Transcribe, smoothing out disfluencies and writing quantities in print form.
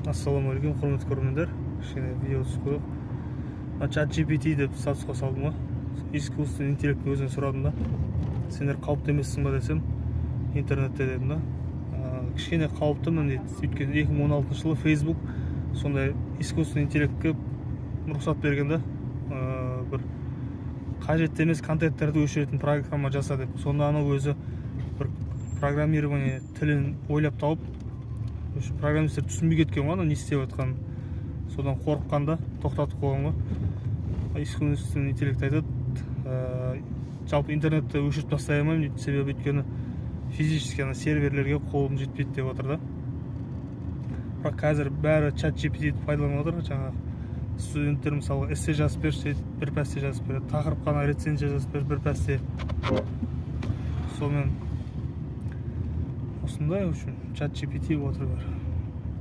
Ассалаумағалейкум, құрметті көрермендер. Кішкене видео түсіп көріп. Чат GPT деп статусқа салдым ғой. Искусственный интеллекттің өзінен сұрадым да. Сендер қауіпті емессің ба десем, интернетте дедім да. Кішкене қауіптімін дейді. Өйткені 2016 жылы Facebook сондай искусственный интеллектке рұқсат берген да. Бір қажетті емес контенттерді өшіретін программа жаса деп. Сонда ана өзі бір программирование тілін ойлап тауып, программисттер түсінбей кеткен ғой, не істеп жатқанын. Содан қорыққанда тоқтатып қойған ғой. Искусственный интеллект айтады, жалпы интернетті өшіріп тастай алмаймын дейді, себебі өйткені физически серверлерге қолым жетпейді деп отыр да. Бірақ қазір бәрі чат GPT пайдаланып отыр. Жаңа студенттер мысалы эссе жазып берсе, бір пәсте жазып береді. Тақырып қана рецензия жазып берсе, бір пәсте. Сонымен осындай үшін чат GPT отыр бәрі.